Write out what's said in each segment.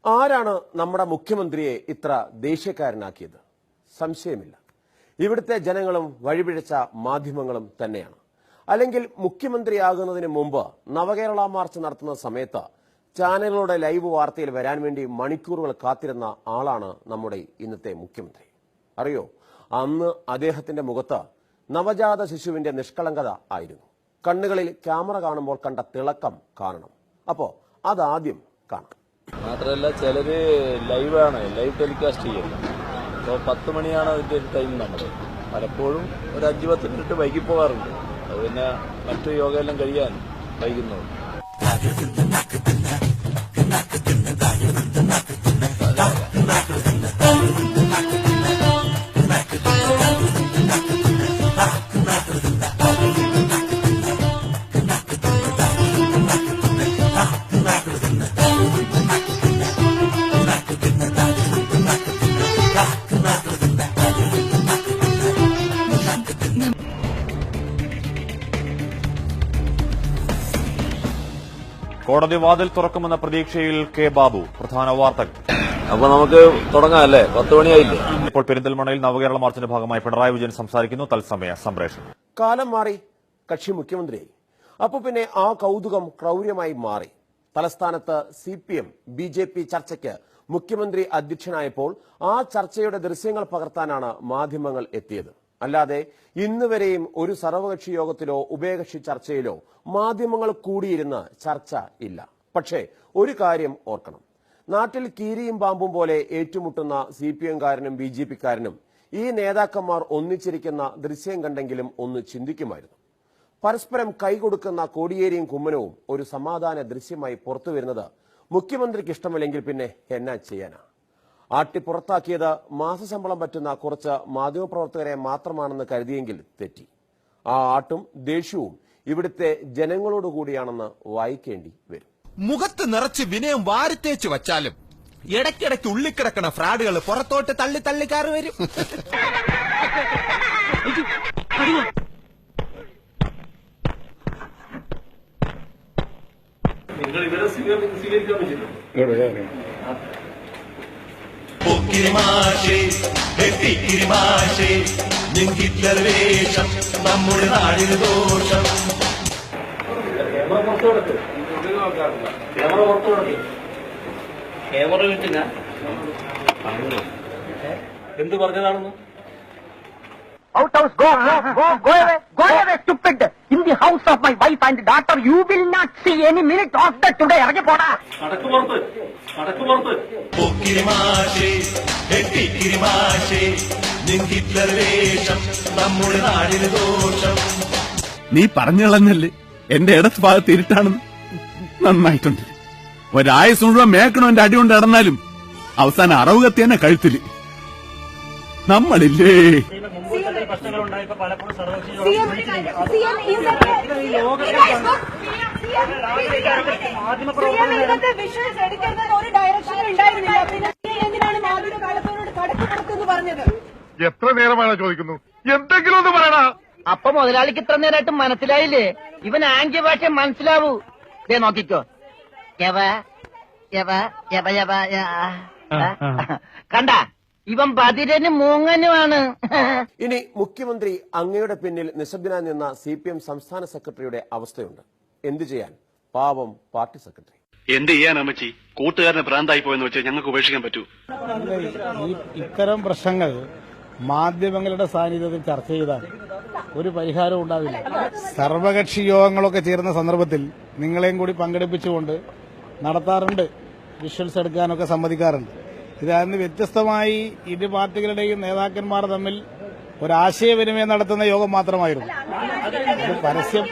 ആരാണ് നമ്മുടെ മുഖ്യമന്ത്രിയെ ഇത്ര ദേഷ്യക്കാരനാക്കിയത്? സംശയമില്ല, ഇവിടുത്തെ ജനങ്ങളും വഴിപിഴച്ച മാധ്യമങ്ങളും തന്നെയാണ്. അല്ലെങ്കിൽ മുഖ്യമന്ത്രിയാകുന്നതിന് മുമ്പ് നവകേരള മാർച്ച് നടത്തുന്ന സമയത്ത് ചാനലുകളുടെ ലൈവ് വാർത്തയിൽ വരാൻ വേണ്ടി മണിക്കൂറുകൾ കാത്തിരുന്ന ആളാണ് നമ്മുടെ ഇന്നത്തെ മുഖ്യമന്ത്രി. അറിയോ, അന്ന് അദ്ദേഹത്തിന്റെ മുഖത്ത് നവജാത ശിശുവിന്റെ നിഷ്കളങ്കത ആയിരുന്നു. കണ്ണുകളിൽ ക്യാമറ കാണുമ്പോൾ കണ്ട തിളക്കം കാണണം. അപ്പോ അതാദ്യം കാണാം. മാത്രമല്ല, ചിലര് ലൈവ് ടെലികാസ്റ്റ് ചെയ്യല്ല. അപ്പോൾ 10 മണിയാണ് അതിന്റെ ഒരു ടൈം. നമ്മൾ പലപ്പോഴും ഒരു 5-10 മിനിറ്റ് വൈകി പോകാറുണ്ട്. അത് പിന്നെ മറ്റു യോഗയെല്ലാം കഴിയാൻ വൈകുന്നു. കോടതി വാതിൽ തുറക്കുമെന്ന പ്രതീക്ഷയിൽ കെ ബാബു. പ്രധാന വാർത്തകൾ. അപ്പൊ നമുക്ക് തുടങ്ങാം അല്ലേ? 10 മണിയായില്ലേ? ഇപ്പോൾ പെരിന്തൽമണ്ണയിൽ നവകേരള മാർച്ചിന്റെ ഭാഗമായി പിണറായി വിജയൻ സംസാരിക്കുന്നു. തത്സമയ സംപ്രേഷണം. കാലം മാറി, കക്ഷി മുഖ്യമന്ത്രിയായി. അപ്പൊ പിന്നെ ആ കൗതുകം ക്രൗര്യമായി മാറി. തലസ്ഥാനത്ത് CPM BJP ചർച്ചയ്ക്ക് മുഖ്യമന്ത്രി അധ്യക്ഷനായപ്പോൾ ആ ചർച്ചയുടെ ദൃശ്യങ്ങൾ പകർത്താനാണ് മാധ്യമങ്ങൾ എത്തിയത്. അല്ലാതെ ഇന്നുവരെയും ഒരു സർവകക്ഷി യോഗത്തിലോ ഉഭയകക്ഷി ചർച്ചയിലോ മാധ്യമങ്ങൾ കൂടിയിരുന്ന് ചർച്ച ഇല്ല. പക്ഷേ ഒരു കാര്യം ഓർക്കണം, നാട്ടിൽ കീരിയും പാമ്പും പോലെ ഏറ്റുമുട്ടുന്ന CPM-കാരനും BJP-കാരനും ഈ നേതാക്കന്മാർ ഒന്നിച്ചിരിക്കുന്ന ദൃശ്യം കണ്ടെങ്കിലും ഒന്ന് ചിന്തിക്കുമായിരുന്നു. പരസ്പരം കൈകൊടുക്കുന്ന കോടിയേരിയും കുമ്മനവും ഒരു സമാധാന ദൃശ്യമായി പുറത്തുവരുന്നത് മുഖ്യമന്ത്രിക്ക് ഇഷ്ടമില്ലെങ്കിൽ പിന്നെ എന്നാ ചെയ്യാനാ? ആട്ടിപ്പുറത്താക്കിയത് മാസശമ്പളം പറ്റുന്ന കുറച്ച് മാധ്യമപ്രവർത്തകരെ മാത്രമാണെന്ന് കരുതിയെങ്കിൽ തെറ്റി. ആ ആട്ടും ദേഷ്യവും ഇവിടുത്തെ ജനങ്ങളോടുകൂടിയാണെന്ന് വായിക്കേണ്ടി വരും. മുഖത്ത് നിറച്ച് വിനയം വാരിത്തേച്ച് വച്ചാലും ഇടയ്ക്കിടയ്ക്ക് ഉള്ളിക്കിടക്കണ ഫ്രാഡുകൾ പുറത്തോട്ട് തള്ളി തള്ളിക്കാറ് വരും. നിങ്ങൾ ഇവരെ സ്വീകരിക്കാൻ പറ്റില്ല. നമ്മുടെ നാടിന് ദോഷം. ക്യാമറ കിട്ടില്ല. എന്ത് പറഞ്ഞതാണെന്ന്? Out house, go away, stupid! In the house of my wife and daughter, you will not see any minute of that today. ഇറങ്ങി പോടാ. നമ്മുടെ നാടിന് ദോഷം. നീ പറഞ്ഞു കളഞ്ഞല്ലേ എന്റെ ഇടത്ത് ഭാഗത്ത് ഇരുട്ടാണെന്ന്? നന്നായിട്ടുണ്ട്. ഒരായുസ് മുഴുവൻ മേക്കണോ എന്റെ അടി കൊണ്ട് നടന്നാലും അവസാനം അറവ് കത്തി തന്നെ കഴുത്തില്. നമ്മളില്ലേ എത്ര നേരമാണ് ചോദിക്കുന്നു? എന്തെങ്കിലും ഒന്ന് പറയണ. അപ്പൊ മുതലാളിക്ക് ഇത്ര നേരമായിട്ട് മനസ്സിലായില്ലേ? ഇവൻ ആംഗ്യ ഭാഷ മനസ്സിലാവൂ. ദേ നോക്കിക്കോ. കണ്ട, ഇവൻ ബദിരനും മൂങ്ങനുമാണ്. ഇനി മുഖ്യമന്ത്രി അങ്ങയുടെ പിന്നിൽ നിശബ്ദനായി നിന്ന CPM സംസ്ഥാന സെക്രട്ടറിയുടെ അവസ്ഥയുണ്ട്. എന്തു ചെയ്യാൻ? പാവം പാർട്ടി സെക്രട്ടറി. എന്ത് ചെയ്യാൻ അമ്മച്ചി? കൂട്ടുകാരനെ ഭ്രാന്തായി പോയെന്ന് വെച്ചാൽ ഞങ്ങൾക്ക് ഉപേക്ഷിക്കാൻ പറ്റൂ. ഇത്തരം പ്രശ്നങ്ങൾ മാധ്യമങ്ങളുടെ സാന്നിധ്യത്തിൽ ചർച്ച ചെയ്താൽ ഒരു പരിഹാരവും ഉണ്ടാവില്ല. സർവകക്ഷി യോഗങ്ങളൊക്കെ ചേരുന്ന സന്ദർഭത്തിൽ നിങ്ങളെയും കൂടി പങ്കെടുപ്പിച്ചുകൊണ്ട് നടത്താറുണ്ട്. വിഷ്വൽസ് എടുക്കാനൊക്കെ സമ്മതിക്കാറുണ്ട്. ഇതായിരുന്നു വ്യത്യസ്തമായി ഇരു പാർട്ടികളുടെയും നേതാക്കന്മാർ തമ്മിൽ ഒരാശയവിനിമയം നടത്തുന്ന യോഗം മാത്രമായിരുന്നു. പരസ്യം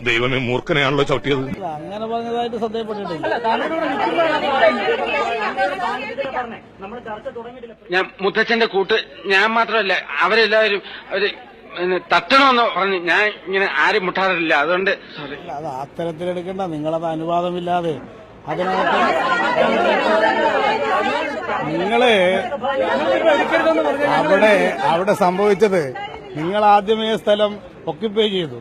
ദൈവമേ, മൂർഖനെയാണല്ലോ ചവിട്ടിയത്. അങ്ങനെ പറഞ്ഞതായിട്ട് ശ്രദ്ധയപ്പെട്ടിട്ടില്ല. ഞാൻ മുത്തച്ഛന്റെ കൂട്ട് ഞാൻ മാത്രമല്ല, അവരെല്ലാവരും തട്ടണമെന്ന് പറഞ്ഞു ഞാൻ ഇങ്ങനെ ആരും മുട്ടാറില്ല. അതുകൊണ്ട് അത് അത്തരത്തിലെടുക്കണ്ട. നിങ്ങളത് അനുവാദമില്ലാതെ അതിനകത്ത് നിങ്ങള് അവിടെ സംഭവിച്ചത് നിങ്ങൾ ആദ്യമേ സ്ഥലം ഒക്യുപ്പൈ ചെയ്തു.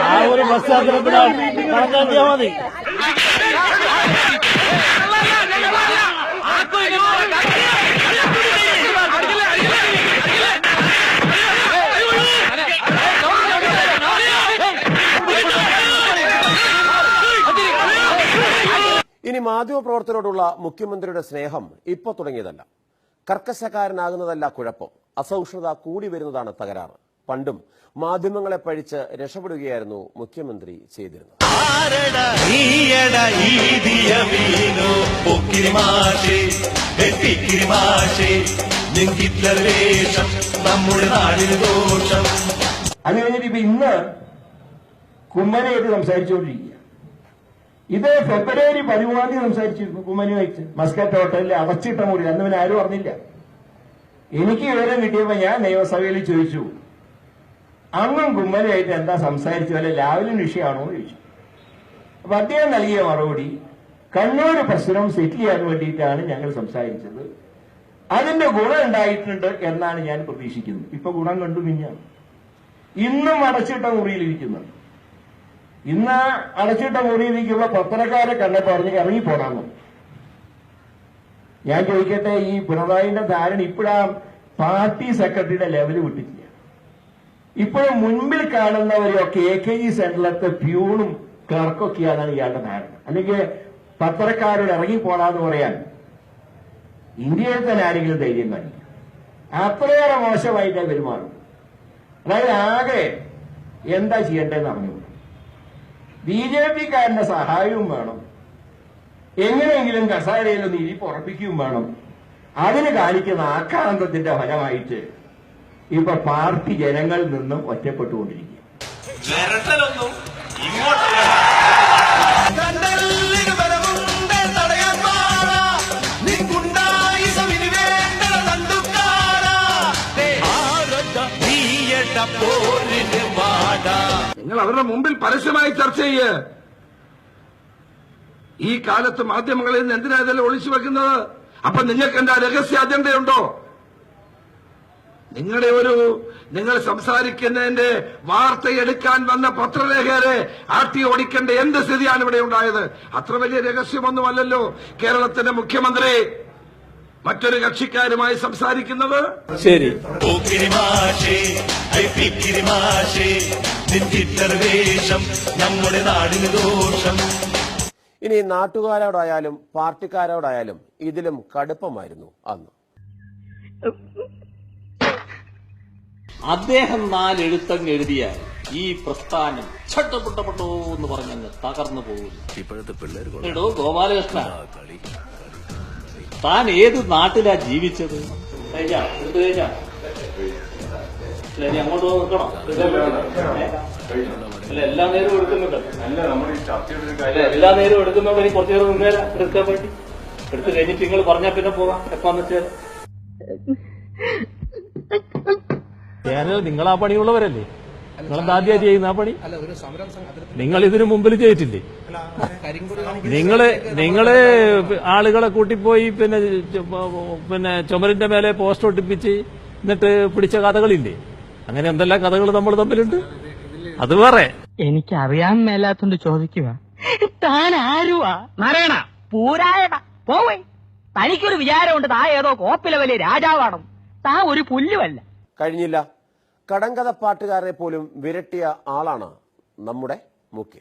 ആ ഒരു പശ്ചാത്തലത്തിലാണ് കണക്കാക്കിയാൽ മതി. ഇനി മാധ്യമപ്രവർത്തകരോടുള്ള മുഖ്യമന്ത്രിയുടെ സ്നേഹം ഇപ്പൊ തുടങ്ങിയതല്ല. കർക്കശക്കാരനാകുന്നതല്ല കുഴപ്പം, അസഹിഷ്ണുത കൂടി വരുന്നതാണ് തകരാറ്. പണ്ടും മാധ്യമങ്ങളെ പഴിച്ച് രക്ഷപ്പെടുകയായിരുന്നു മുഖ്യമന്ത്രി ചെയ്തിരുന്നത്. അത് കഴിഞ്ഞിട്ട് ഇപ്പൊ ഇന്ന് കുമ്മനയായിട്ട് സംസാരിച്ചുകൊണ്ടിരിക്കുക. ഇത് ഫെബ്രുവരി 13 സംസാരിച്ചിരുന്നു കുമ്മനുമായിട്ട് മസ്കറ്റ് ഹോട്ടലിൽ അടച്ചിട്ട മുറി. അന്ന് പിന്നെ ആരും അറിഞ്ഞില്ല. എനിക്ക് വിവരം കിട്ടിയപ്പോ ഞാൻ നിയമസഭയിൽ ചോദിച്ചു, അന്നും കുമ്മനുമായിട്ട് എന്താ സംസാരിച്ചു, അല്ലെ ലാവലിൻ വിഷയമാണോ എന്ന് ചോദിച്ചു. അപ്പൊ അദ്ദേഹം നൽകിയ മറുപടി, കണ്ണൂർ പ്രശ്നം സെറ്റിൽ ചെയ്യാൻ വേണ്ടിയിട്ടാണ് ഞങ്ങൾ സംസാരിച്ചത്, അതിന്റെ ഗുണം ഉണ്ടായിട്ടുണ്ട് എന്നാണ് ഞാൻ പ്രതീക്ഷിക്കുന്നത്. ഇപ്പൊ ഗുണം കണ്ടു മിഞ്ഞാണ്. ഇന്നും അടച്ചിട്ട മുറിയിലിരിക്കുന്നത്. ഇന്ന് അടച്ചിട്ട മുറിയിലേക്കുള്ള പത്രക്കാരെ കണ്ടപ്പോ പറഞ്ഞ് ഇറങ്ങിപ്പോടാന്നു. ഞാൻ ചോദിക്കട്ടെ, ഈ പിണറായിന്റെ ധാരണ ഇപ്പോഴാ പാർട്ടി സെക്രട്ടറിയുടെ ലെവല് വിട്ടിട്ടില്ല. ഇപ്പോഴും മുൻപിൽ കാണുന്നവരെയൊക്കെ AKG സെന്ററിലത്തെ പ്യൂണും ക്ലർക്കൊക്കെയാണ് ഇയാളുടെ ധാരണ. അല്ലെങ്കിൽ പത്രക്കാരോട് ഇറങ്ങിപ്പോടാന്ന് പറയാൻ ഇന്ത്യയിൽ തന്നെ ആരെങ്കിലും ധൈര്യം കാണിക്കും. അത്രയേറെ മോശമായിട്ടേ പെരുമാറും. അതായത് ആകെ എന്താ ചെയ്യേണ്ടതെന്ന് അറിഞ്ഞു. BJP-കാരന്റെ സഹായവും വേണം, എങ്ങനെയെങ്കിലും കസാരയിലൊന്ന് ഇരിപ്പുറപ്പിക്കുകയും വേണം. അതിന് കാണിക്കുന്ന ആക്രാന്തത്തിന്റെ ഫലമായിട്ട് ഇപ്പൊ പാർട്ടി ജനങ്ങളിൽ നിന്നും ഒറ്റപ്പെട്ടുകൊണ്ടിരിക്കുക. നിങ്ങൾ അവരുടെ മുമ്പിൽ പരസ്യമായി ചർച്ച ചെയ്യ്. ഈ കാലത്ത് മാധ്യമങ്ങളിൽ നിന്ന് എന്തിനാ ഇതെല്ലാം ഒളിച്ചു വെക്കുന്നത്? അപ്പൊ നിങ്ങൾക്ക് എന്താ രഹസ്യ അജണ്ടയുണ്ടോ? നിങ്ങൾ സംസാരിക്കുന്നതിന്റെ വാർത്തയെടുക്കാൻ വന്ന പത്രലേഖകരെ ആട്ടി ഓടിക്കേണ്ട എന്ത് സ്ഥിതിയാണ് ഇവിടെ ഉണ്ടായത്? അത്ര വലിയ രഹസ്യമൊന്നുമല്ലല്ലോ കേരളത്തിന്റെ മുഖ്യമന്ത്രി മറ്റൊരു കക്ഷിക്കാരുമായി സംസാരിക്കുന്നത്. ശരി, നമ്മുടെ നാടിന് ദോഷം. ഇനി നാട്ടുകാരോടായാലും പാർട്ടിക്കാരോടായാലും ഇതിലും കടുപ്പമായിരുന്നു അന്ന്. അദ്ദേഹം 4 എഴുത്തങ്ങ് എഴുതിയാൽ ഈ പ്രസ്ഥാനം ചട്ടപ്പെട്ടപ്പെട്ടോ എന്ന് പറഞ്ഞങ്ങ് തകർന്നു പോകില്ല. ഇപ്പോഴത്തെ പിള്ളേർ ഗോപാലകൃഷ്ണ, താൻ ഏത് നാട്ടിലാ ജീവിച്ചത്? അങ്ങോട്ട് നോക്കണം. എല്ലാ നേരവും എടുക്കുന്നുണ്ട്. എല്ലാ നേരവും എടുക്കുന്നുണ്ട്. ഇനി കുറച്ചു നേരം മുന്നേരം എടുക്കാൻ വേണ്ടി എടുത്തു കഴിഞ്ഞിട്ട് നിങ്ങൾ പറഞ്ഞാൽ പിന്നെ പോകാം. എപ്പാന്ന് വെച്ചാൽ നിങ്ങൾ ആ പണിയുള്ളവരല്ലേ? നിങ്ങളെന്താ ആദ്യമായിട്ട് ചെയ്യുന്ന ആ പണി? നിങ്ങൾ ഇതിനു മുമ്പിൽ ചെയ്തിട്ടില്ലേ? നിങ്ങള് ആളുകളെ കൂട്ടിപ്പോയി പിന്നെ ചുമരിന്റെ മേലെ പോസ്റ്റ് ഒട്ടിപ്പിച്ച് എന്നിട്ട് പിടിച്ച കഥകളില്ലേ? അങ്ങനെ എന്തെല്ലാം കഥകൾ നമ്മൾ തമ്മിലുണ്ട്. അത് വേറെ. എനിക്ക് അറിയാൻ മേലാത്തോണ്ട് ചോദിക്കുക, താൻ ആരുവാ? നാരായണ പൂരായണ പോവേ. തനിക്കൊരു വിചാരമുണ്ട് താ ഏതോ കോപ്പിലെ വലിയ രാജാവാണ്. താ ഒരു പുല്ലുമല്ല. കഴിഞ്ഞില്ല. കടങ്കഥ പാട്ടുകാരെ പോലും വിരട്ടിയ ആളാണ് നമ്മുടെ മുഖ്യ.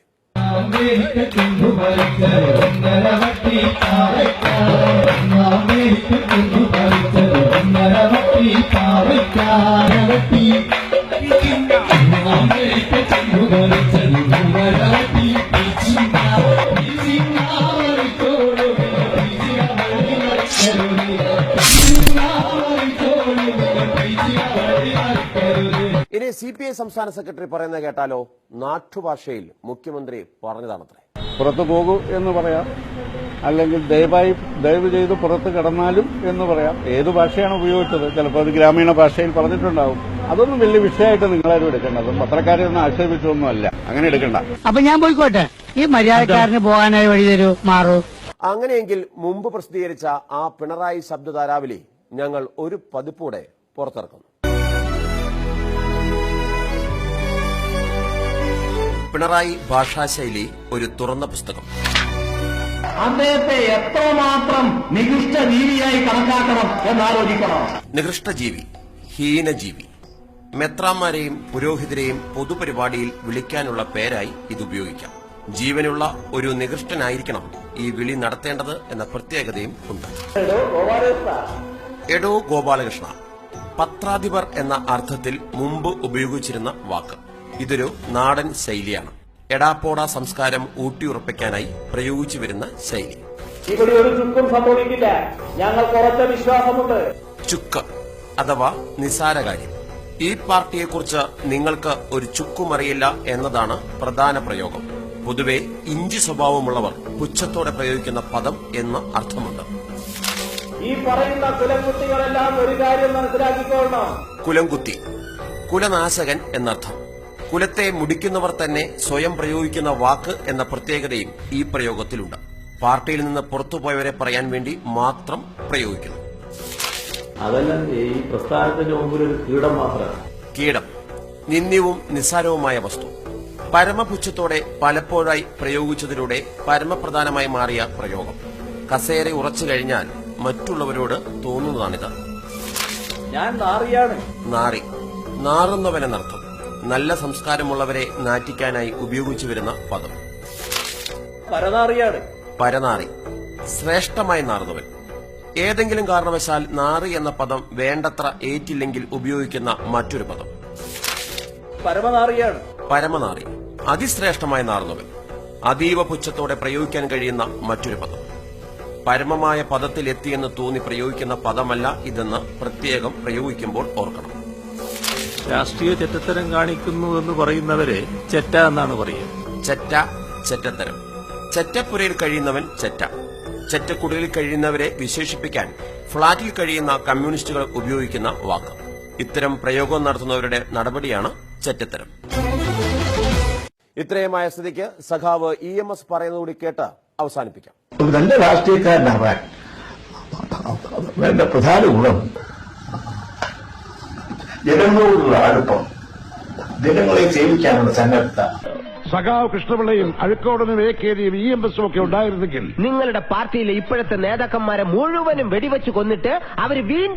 ഇനി CPI സംസ്ഥാന സെക്രട്ടറി പറയുന്നത് കേട്ടാലോ? നാട്ടുഭാഷയിൽ മുഖ്യമന്ത്രി പറഞ്ഞതാണത്രേ. പുറത്തു പോകൂ എന്ന് പറയാം, അല്ലെങ്കിൽ ദയവ് ചെയ്ത് പുറത്ത് കിടന്നാലും എന്ന് പറയാം. ഏത് ഭാഷയാണ് ഉപയോഗിച്ചത്? ചിലപ്പോൾ അത് ഗ്രാമീണ ഭാഷയിൽ പറഞ്ഞിട്ടുണ്ടാവും. അതൊന്നും വലിയ വിഷയമായിട്ട് നിങ്ങളാരും എടുക്കേണ്ടത്. പത്രക്കാരെ ഒന്നും ആക്ഷേപിച്ചൊന്നും അല്ല, അങ്ങനെ എടുക്കണ്ട. അപ്പൊ ഞാൻ പോയിക്കോട്ടെ, ഈ മര്യാദക്കാരന് പോകാനായി വഴി തരൂ, മാറൂ. അങ്ങനെയെങ്കിൽ മുമ്പ് പ്രസിദ്ധീകരിച്ച ആ പിണറായി ശബ്ദധാരാവലി ഞങ്ങൾ ഒരു പതിപ്പൂടെ പുറത്തിറക്കുന്നു. പിണറായി ഭാഷാശൈലി ഒരു തുറന്ന പുസ്തകം. അദ്ദേഹത്തെ എത്രമാത്രം നികൃഷ്ട ജീവിയായി കണക്കാക്കണം എന്നാലോചിക്കണം. നികൃഷ്ടജീവി, ഹീനജീവി. മെത്രാന്മാരെയും പുരോഹിതരെയും പൊതുപരിപാടിയിൽ വിളിക്കാനുള്ള പേരായി ഇത് ഉപയോഗിക്കാം. ജീവനുള്ള ഒരു നികൃഷ്ടനായിരിക്കണം ഈ വിളി നടത്തേണ്ടത് എന്ന പ്രത്യേകതയും ഉണ്ട്. എടോ ഗോപാലകൃഷ്ണ, പത്രാധിപർ എന്ന അർത്ഥത്തിൽ മുമ്പ് ഉപയോഗിച്ചിരുന്ന വാക്ക്. ഇതൊരു നാടൻ ശൈലിയാണ്. എടാപ്പോട സംസ്കാരം ഊട്ടിയുറപ്പിക്കാനായി പ്രയോഗിച്ചു വരുന്ന ശൈലി. ഇവിടെ ഒരു ചുക്കും സംഭവിക്കില്ല, ഞങ്ങൾക്ക് ഉറച്ച വിശ്വാസമുണ്ട്. ചുക്ക് അഥവാ നിസാരകാര്യം. ഈ പാർട്ടിയെക്കുറിച്ച് നിങ്ങൾക്ക് ഒരു ചുക്കുമറിയില്ല എന്നതാണ് പ്രധാന പ്രയോഗം. പൊതുവെ ഇഞ്ചി സ്വഭാവമുള്ളവർ പുച്ഛത്തോടെ പ്രയോഗിക്കുന്ന പദം എന്ന് അർത്ഥമുണ്ട്. ഈ പറയുന്ന കുലംകുത്തികളെല്ലാം ഒരു കാര്യം മനസ്സിലാക്കിക്കൊള്ളണം. കുലംകുത്തി, കുലനാശകൻ എന്നർത്ഥം. കുലത്തെ മുടിക്കുന്നവർ തന്നെ സ്വയം പ്രയോഗിക്കുന്ന വാക്ക് എന്ന പ്രത്യേകതയും ഈ പ്രയോഗത്തിലുണ്ട്. പാർട്ടിയിൽ നിന്ന് പുറത്തുപോയവരെ പറയാൻ വേണ്ടി മാത്രം പ്രയോഗിക്കുന്നു. അതെല്ലാം ഈ പ്രസ്ഥാനത്തിന്റെ മുമ്പിൽ ഒരു കീടം മാത്രമാണ്. കീടം, നിന്ദ്യവും നിസ്സാരവുമായ വസ്തു. പരമപുച്ഛത്തോടെ പലപ്പോഴായി പ്രയോഗിച്ചതിലൂടെ പരമപ്രധാനമായി മാറിയ പ്രയോഗം. കസേര ഉറച്ചു കഴിഞ്ഞാൽ മറ്റുള്ളവരോട് തോന്നുന്നതാണിത്. ഞാൻ നാറിയാണ്. നാറി, നാറുന്നവനെന്നർത്ഥം. നല്ല സംസ്കാരമുള്ളവരെ നാറ്റിക്കാനായി ഉപയോഗിച്ചു വരുന്ന പദം. പരനാറിയാണ്. പരനാറി, ശ്രേഷ്ഠമായി നാറുന്നവൻ. ഏതെങ്കിലും കാരണവശാൽ നാറി എന്ന പദം വേണ്ടത്ര ഏറ്റില്ലെങ്കിൽ ഉപയോഗിക്കുന്ന മറ്റൊരു പദം. പരമനാറിയാണ്. പരമനാറി, അതിശ്രേഷ്ഠമായി നാറുന്നവൻ. അതീവ പുച്ഛത്തോടെ പ്രയോഗിക്കാൻ കഴിയുന്ന മറ്റൊരു പദം. പരമമായ പദത്തിൽ എത്തിയെന്ന് തോന്നി പ്രയോഗിക്കുന്ന പദമല്ല ഇതെന്ന് പ്രത്യേകം പ്രയോഗിക്കുമ്പോൾ ഓർക്കണം. രാഷ്ട്രീയ ചെറ്റത്തരം കാണിക്കുന്നുവെന്ന് പറയുന്നവരെ ചെറ്റ എന്നാണ് പറയുക. ചെറ്റ, ചെറ്റത്തരം. ചെറ്റപ്പുരയിൽ കഴിയുന്നവൻ ചെറ്റ. ചെറ്റക്കുടിലിൽ കഴിയുന്നവരെ വിശേഷിപ്പിക്കാൻ ഫ്ളാറ്റിൽ കഴിയുന്ന കമ്മ്യൂണിസ്റ്റുകൾ ഉപയോഗിക്കുന്ന വാക്ക്. ഇത്തരം പ്രയോഗം നടത്തുന്നവരുടെ നടപടിയാണ് ചെറ്റത്തരം. ഇത്രയുമായ സ്ഥിതിക്ക് സഖാവ് EMS പറയുന്നതുകൂടി കേട്ട് അവസാനിപ്പിക്കാം. നല്ല രാഷ്ട്രീയക്കാരനാവാൻ വേണ്ട പ്രധാന ഗുണം ജനങ്ങളോടുള്ള അടുപ്പം, ജനങ്ങളെ സേവിക്കാനുള്ള സന്നദ്ധത. സഖാവ് കൃഷ്ണപിള്ളയും അഴുക്കോടനും AKജിയും EMSഉം ഒക്കെ ഉണ്ടായിരുന്നെങ്കിൽ നിങ്ങളുടെ പാർട്ടിയിലെ ഇപ്പോഴത്തെ നേതാക്കന്മാരെ മുഴുവനും വെടിവെച്ച് കൊന്നിട്ട് അവര് വീണ്ടും